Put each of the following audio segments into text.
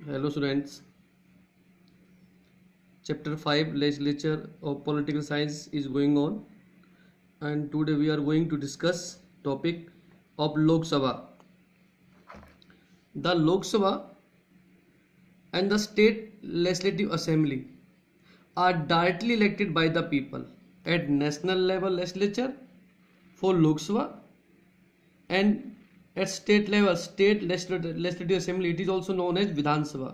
Hello students. Chapter 5 Legislature of Political Science is going on, and today we are going to discuss topic of Lok Sabha. The Lok Sabha and the State Legislative Assembly are directly elected by the people at national level legislature for Lok Sabha, and at state level state legislative assembly, it is also known as Vidhan Sabha.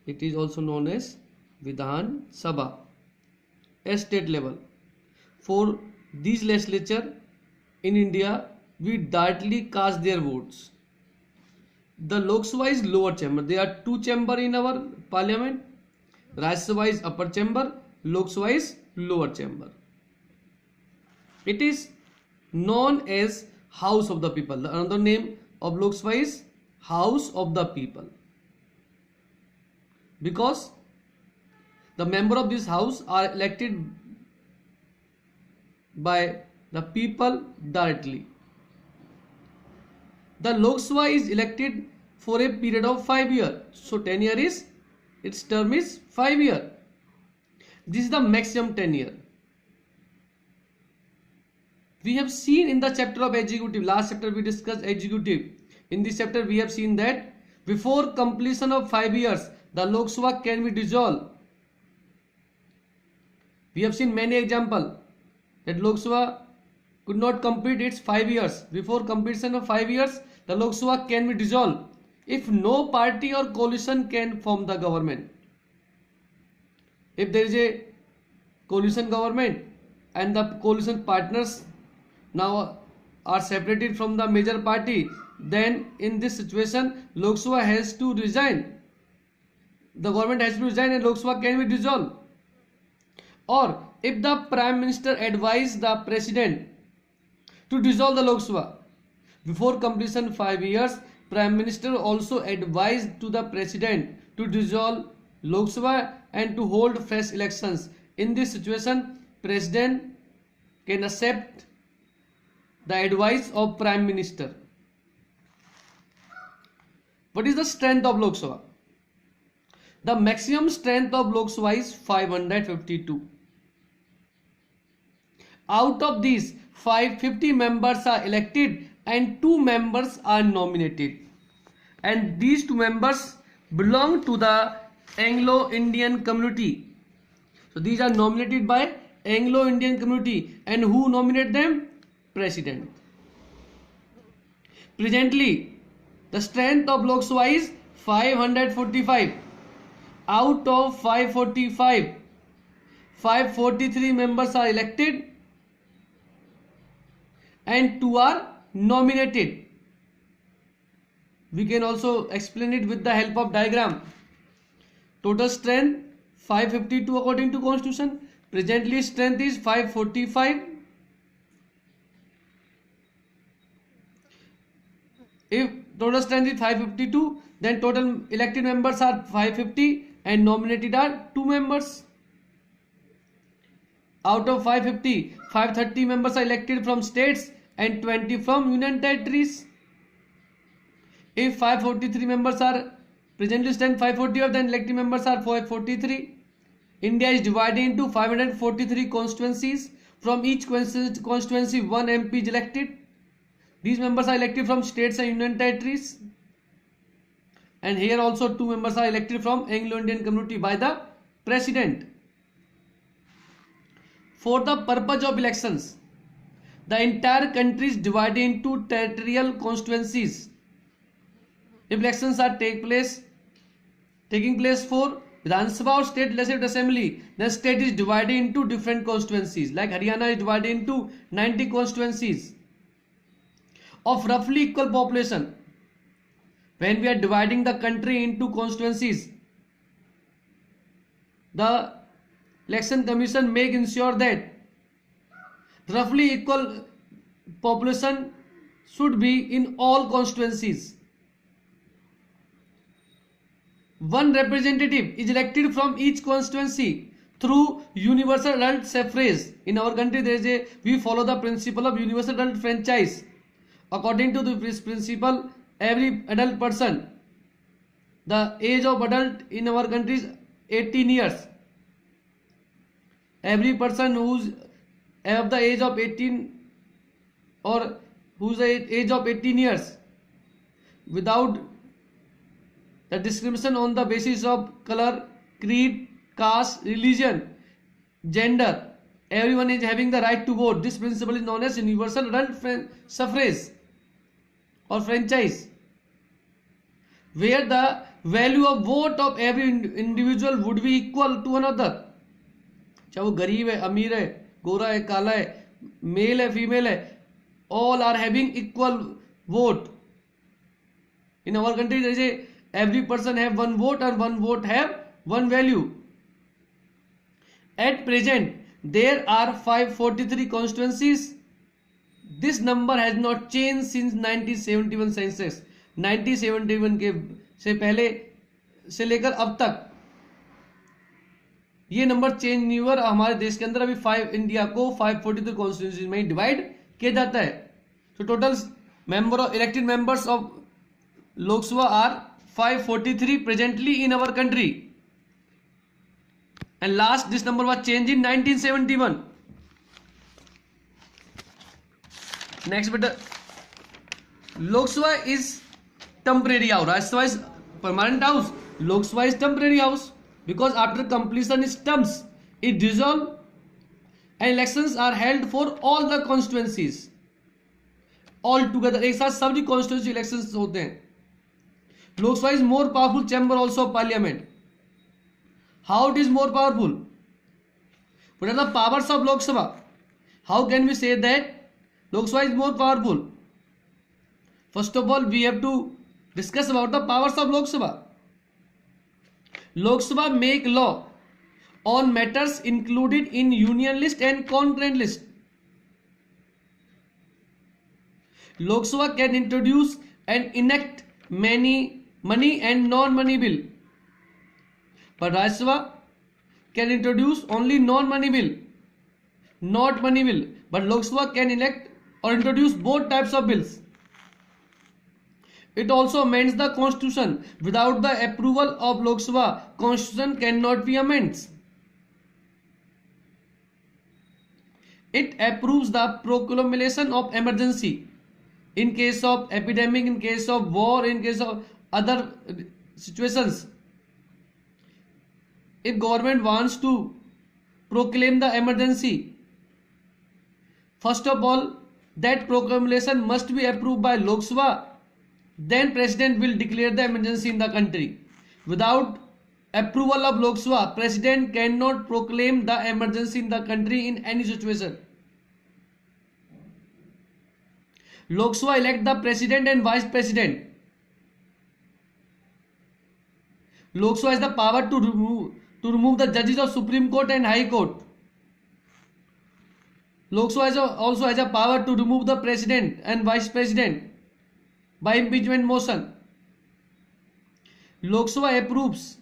It is also known as Vidhan Sabha. At state level, for these legislature in India, we directly cast their votes. The Lok Sabha is lower chamber. There are two chamber in our parliament. Rajya Sabha is upper chamber. Lok Sabha is lower chamber. It is known as House of the People. The another name of Lok Sabha is House of the People, because the member of this house are elected by the people directly. The Lok Sabha is elected for a period of 5 years. So tenure is, its term is 5 years. This is the maximum tenure. We have seen in the chapter of executive, last chapter we discussed executive. In this chapter we have seen that before completion of 5 years, the Lok Sabha can be dissolved. We have seen many examples that Lok Sabha could not complete its 5 years. Before completion of 5 years, the Lok Sabha can be dissolved if no party or coalition can form the government. If there is a coalition government and the coalition partners now are separated from the major party, then in this situation Lok Sabha has to resign. The government has to resign and Lok Sabha can be dissolved. Or if the Prime Minister advise the President to dissolve the Lok Sabha before completion 5 years, Prime Minister also advised to the President to dissolve Lok Sabha and to hold fresh elections. In this situation, President can accept the advice of Prime Minister. What is the strength of Lok Sabha? The maximum strength of Lok Sabha is 552. Out of these, 550 members are elected and 2 members are nominated. And these 2 members belong to the Anglo-Indian community. So these are nominated by Anglo-Indian community. And who nominate them? President. Presently, the strength of Lok Sabha is 545. Out of 545, 543 members are elected and 2 are nominated. We can also explain it with the help of diagram. Total strength 552 according to Constitution. Presently strength is 545. If total strength is 552, then total elected members are 550 and nominated are 2 members. Out of 550, 530 members are elected from states and 20 from union territories. If 543 members are presently stand 540, then elected members are 543. India is divided into 543 constituencies. From each constituency, 1 MP is elected. These members are elected from states and union territories. And here also 2 members are elected from Anglo-Indian community by the President. For the purpose of elections, the entire country is divided into territorial constituencies. If elections are taking place for Vidhan Sabha or State Legislative Assembly, the state is divided into different constituencies. Like Haryana is divided into 90 constituencies of roughly equal population. When we are dividing the country into constituencies, the Election Commission make ensure that roughly equal population should be in all constituencies. 1 representative is elected from each constituency through universal adult suffrage. In our country, we follow the principle of universal adult franchise. According to this principle, every adult person The age of adult in our country is 18 years. Every person who's of the age of 18 or whose age of 18 years without the discrimination on the basis of color, creed, caste, religion, gender, everyone is having the right to vote. This principle is known as universal adult suffrage or franchise, where the value of vote of every individual would be equal to another. चाहे वो गरीब है, अमीर है, गोरा है, काला है, मेल है, फीमेल है, all are having equal vote. In our country, there is a every person have one vote and one vote have one value. At present, there are 543 constituencies. This number has not changed since 1971 census. 1971 के से पहले से लेकर अब तक ये number change नहीं हुआ. हमारे देश के अंदर अभी इंडिया को 543 कॉन्स्टिट्यूंसीज में डिवाइड किया जाता है. तो total member of elected members of Lok Sabha are 543 presently in our country, and last this number was changed in 1971. Next beta, Lok Sabha is temporary house, Rajya Sabha is permanent house. Lok Sabha is temporary house because after completion its terms it dissolved and elections are held for all the constituencies all together. एक साथ सभी constituency elections होते हैं. Lok Sabha is more powerful chamber also of parliament. How it is more powerful? What are the powers of Lok Sabha? How can we say that Lok Sabha is more powerful? First of all, we have to discuss about the powers of Lok Sabha. Lok Sabha make law on matters included in union list and concurrent list. Lok Sabha can introduce and enact many money and non-money bill, but Rajya Sabha can introduce only non-money bill, not money bill. But Lok Sabha can elect or introduce both types of bills. It also amends the constitution. Without the approval of Lok Sabha, constitution cannot be amended. It approves the proclamation of emergency in case of epidemic, in case of war, in case of other situations. If government wants to proclaim the emergency, first of all, that proclamation must be approved by Lok Sabha. Then President will declare the emergency in the country. Without approval of Lok Sabha, President cannot proclaim the emergency in the country in any situation. Lok Sabha elect the President and Vice President. Lok Sabha has the power to remove the judges of Supreme Court and High Court. Lok Sabha also has a power to remove the President and Vice President by impeachment motion. Lok Sabha approves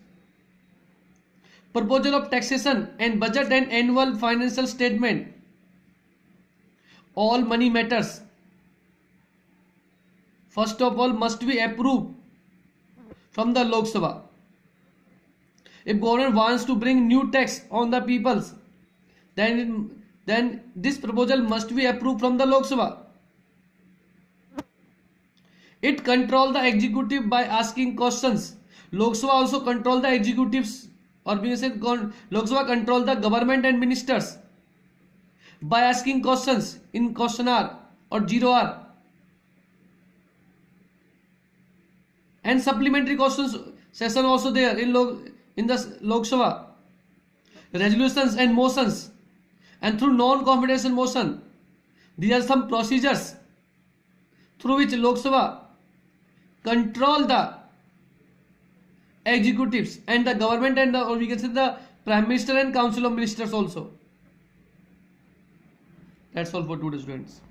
proposal of taxation and budget and annual financial statement. All money matters, first of all, must be approved from the Lok Sabha. If government wants to bring new tax on the peoples, then this proposal must be approved from the Lok Sabha. It controls the executive by asking questions. Lok Sabha also control the executives, or being said, Lok Sabha control the government and ministers by asking questions in question hour or 0 hour, and supplementary questions session also there in the Lok Sabha. Resolutions and motions, and through non-confidence motion. These are some procedures through which Lok Sabha control the executives and the government and or we can say the Prime Minister and Council of Ministers also. That's all for today, students.